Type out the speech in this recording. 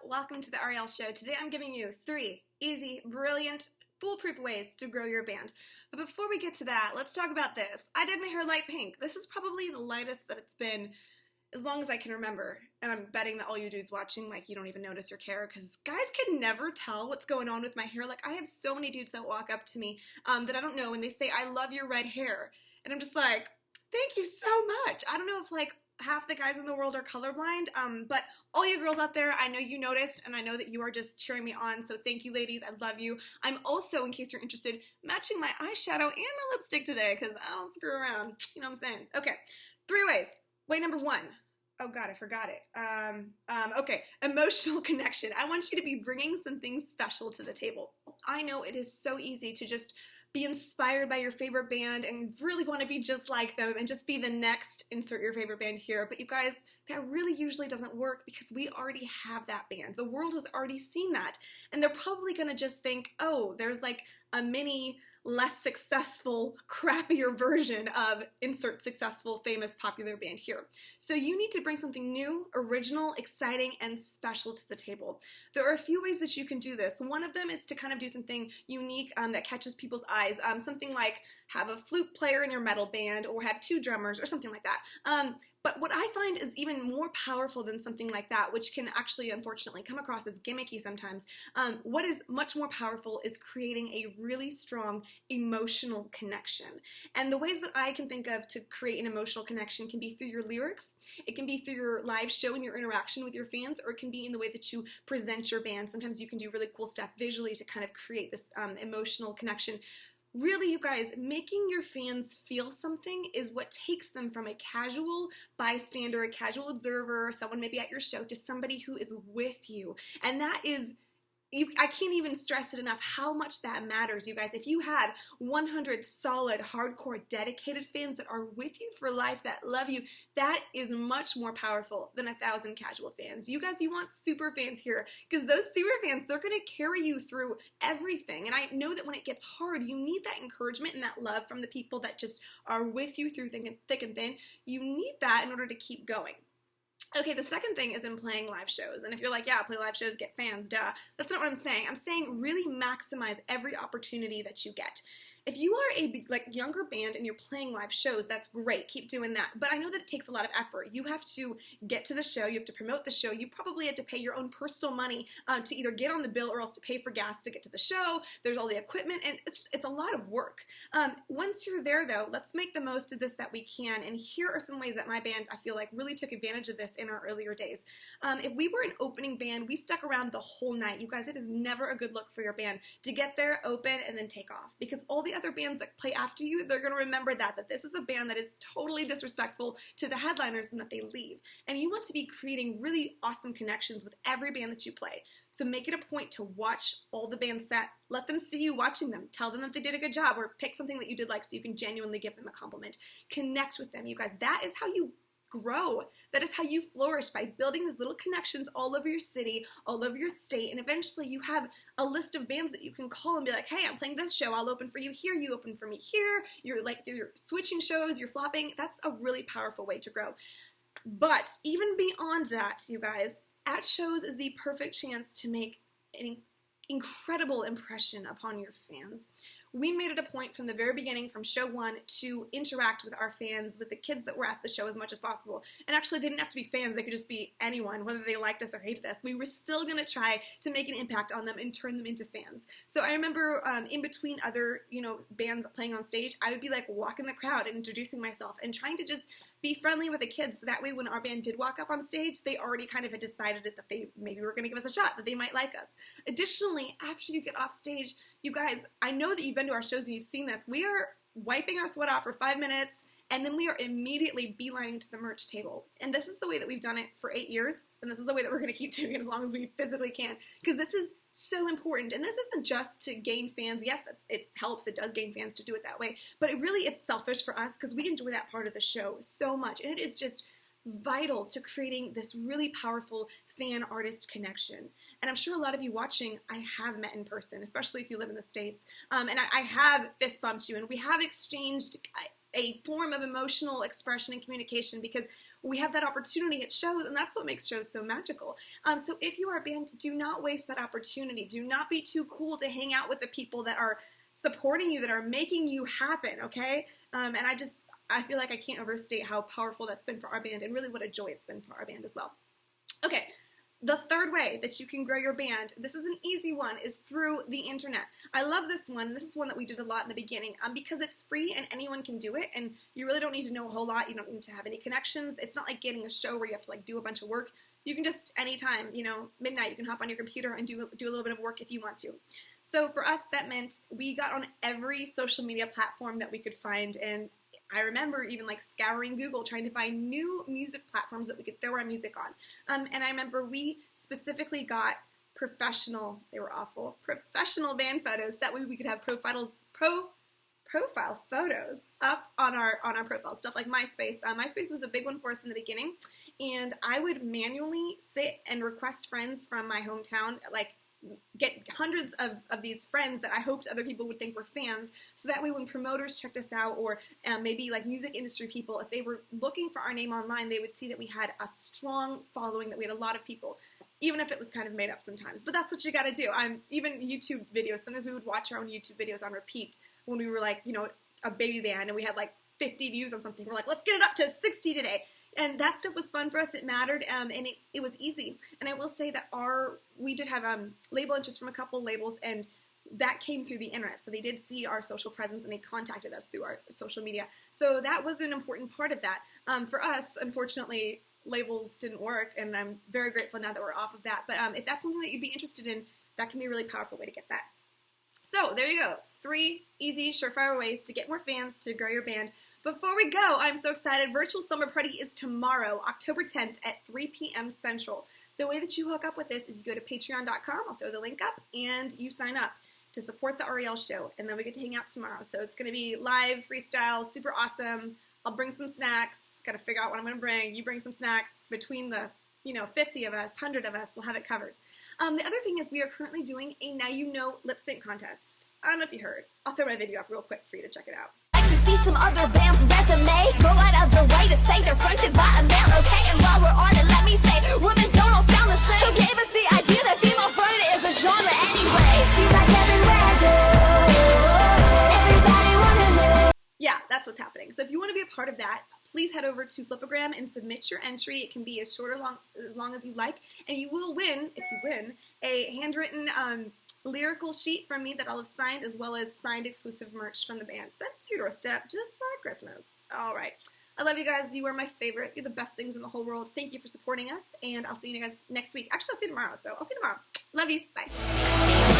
Welcome to the Ariel Show. Today I'm giving you 3 easy, brilliant, foolproof ways to grow your band. But before we get to that, let's talk about this. I did my hair light pink. This is probably the lightest that it's been as long as I can remember. And I'm betting that all you dudes watching, like, you don't even notice or care, because guys can never tell what's going on with my hair. Like, I have so many dudes that walk up to me that I don't know, and they say, "I love your red hair." And I'm just like, thank you so much. I don't know if, like, half the guys in the world are colorblind, but all you girls out there, I know you noticed, and I know that you are just cheering me on, so thank you, ladies. I love you. I'm also, in case you're interested, matching my eyeshadow and my lipstick today, because I don't screw around. You know what I'm saying? Okay, 3 ways. Way number 1. Oh God, I forgot it. Okay, emotional connection. I want you to be bringing something special to the table. I know it is so easy to just be inspired by your favorite band and really want to be just like them and just be the next, insert your favorite band here. But you guys, that really usually doesn't work because we already have that band. The world has already seen that. And they're probably going to just think, oh, there's like a mini, less successful, crappier version of insert successful, famous, popular band here. So you need to bring something new, original, exciting, and special to the table. There are a few ways that you can do this. One of them is to kind of do something unique that catches people's eyes. Something like have a flute player in your metal band or have 2 drummers or something like that. But what I find is even more powerful than something like that, which can actually, unfortunately, come across as gimmicky sometimes. What is much more powerful is creating a really strong emotional connection. And the ways that I can think of to create an emotional connection can be through your lyrics, it can be through your live show and your interaction with your fans, or it can be in the way that you present your band. Sometimes you can do really cool stuff visually to kind of create this emotional connection. Really, you guys, making your fans feel something is what takes them from a casual bystander, a casual observer, someone maybe at your show, to somebody who is with you. And that is, I can't even stress it enough how much that matters, you guys. If you had 100 solid, hardcore, dedicated fans that are with you for life, that love you, that is much more powerful than 1,000 casual fans. You guys, you want super fans here, because those super fans, they're going to carry you through everything. And I know that when it gets hard, you need that encouragement and that love from the people that just are with you through thick and thin. You need that in order to keep going. Okay, the second thing is in playing live shows. And if you're like, yeah, play live shows, get fans, duh. That's not what I'm saying. I'm saying really maximize every opportunity that you get. If you are a younger band and you're playing live shows, that's great. Keep doing that. But I know that it takes a lot of effort. You have to get to the show. You have to promote the show. You probably had to pay your own personal money to either get on the bill or else to pay for gas to get to the show. There's all the equipment, and it's a lot of work. Once you're there, though, let's make the most of this that we can. And here are some ways that my band, I feel like, really took advantage of this in our earlier days. If we were an opening band, we stuck around the whole night. You guys, it is never a good look for your band to get there, open, and then take off, because all the other bands that play after you, they're going to remember that this is a band that is totally disrespectful to the headliners and that they leave. And you want to be creating really awesome connections with every band that you play. So make it a point to watch all the band's set. Let them see you watching them. Tell them that they did a good job, or pick something that you did like so you can genuinely give them a compliment. Connect with them, you guys. That is how you grow. That is how you flourish, by building these little connections all over your city, all over your state, and eventually you have a list of bands that you can call and be like, hey, I'm playing this show, I'll open for you here, you open for me here, you're switching shows, you're flopping. That's a really powerful way to grow. But even beyond that, you guys, at shows is the perfect chance to make an incredible impression upon your fans. We made it a point from the very beginning, from show 1, to interact with our fans, with the kids that were at the show, as much as possible. And actually, they didn't have to be fans. They could just be anyone, whether they liked us or hated us. We were still going to try to make an impact on them and turn them into fans. So I remember in between other, bands playing on stage, I would be like walking the crowd and introducing myself and trying to just be friendly with the kids, so that way when our band did walk up on stage, they already kind of had decided that they maybe were going to give us a shot, that they might like us. Additionally, after you get off stage, you guys, I know that you've been to our shows and you've seen this. We are wiping our sweat off for 5 minutes, and then we are immediately beelining to the merch table. And this is the way that we've done it for 8 years, and this is the way that we're going to keep doing it as long as we physically can, because this is so important. And this isn't just to gain fans. Yes, it helps. It does gain fans to do it that way, but it's selfish for us because we enjoy that part of the show so much, and it is just vital to creating this really powerful fan-artist connection. And I'm sure a lot of you watching, I have met in person, especially if you live in the States, and I have fist bumped you, and we have exchanged a form of emotional expression and communication because we have that opportunity at shows, and that's what makes shows so magical. So if you are a band, do not waste that opportunity. Do not be too cool to hang out with the people that are supporting you, that are making you happen, okay? And I feel like I can't overstate how powerful that's been for our band and really what a joy it's been for our band as well. Okay. The third way that you can grow your band, this is an easy one, is through the internet. I love this one. This is one that we did a lot in the beginning because it's free and anyone can do it, and you really don't need to know a whole lot. You don't need to have any connections. It's not like getting a show where you have to like do a bunch of work. You can just anytime, midnight, you can hop on your computer and do a little bit of work if you want to. So for us, that meant we got on every social media platform that we could find, and I remember even like scouring Google trying to find new music platforms that we could throw our music on. And I remember we specifically got professional band photos. That way we could have profile photos up on our profile. Stuff like MySpace. MySpace was a big one for us in the beginning. And I would manually sit and request friends from my hometown, like get hundreds of these friends that I hoped other people would think were fans, so that way when promoters checked us out, or maybe like music industry people, if they were looking for our name online, they would see that we had a strong following, that we had a lot of people, even if it was kind of made up sometimes. But that's what you got to do. Even YouTube videos, sometimes we would watch our own YouTube videos on repeat when we were like, a baby band and we had like 50 views on something. We're like, let's get it up to 60 today. And that stuff was fun for us. It mattered, and it was easy. And I will say that we did have label interest from a couple labels, and that came through the internet. So they did see our social presence, and they contacted us through our social media. So that was an important part of that. For us, unfortunately, labels didn't work, and I'm very grateful now that we're off of that. But if that's something that you'd be interested in, that can be a really powerful way to get that. So there you go. 3 easy, surefire ways to get more fans, to grow your band. Before we go, I'm so excited. Virtual Slumber Party is tomorrow, October 10th at 3 p.m. Central. The way that you hook up with this is you go to patreon.com, I'll throw the link up, and you sign up to support the REL show, and then we get to hang out tomorrow. So it's going to be live, freestyle, super awesome. I'll bring some snacks. Got to figure out what I'm going to bring. You bring some snacks. Between the 50 of us, 100 of us, we'll have it covered. The other thing is we are currently doing a Now You Know lip sync contest. I don't know if you heard. I'll throw my video up real quick for you to check it out. To see some other bands' resume, go out of the way to say they're fronted by a male, okay? And while we're on it, let me say, women's don't all sound the same. Who gave us the idea that female fronted is a genre anyway? Seems like everywhere I go, everybody wanna know. Yeah, that's what's happening. So if you want to be a part of that, please head over to Flipagram and submit your entry. It can be as short or as long as you like, and you will win, if you win, a handwritten lyrical sheet from me that I'll have signed, as well as signed exclusive merch from the band sent to your doorstep just like Christmas. All right. I love you guys. You are my favorite. You're the best things in the whole world. Thank you for supporting us, and I'll see you guys next week. Actually, I'll see you tomorrow, so I'll see you tomorrow. Love you. Bye.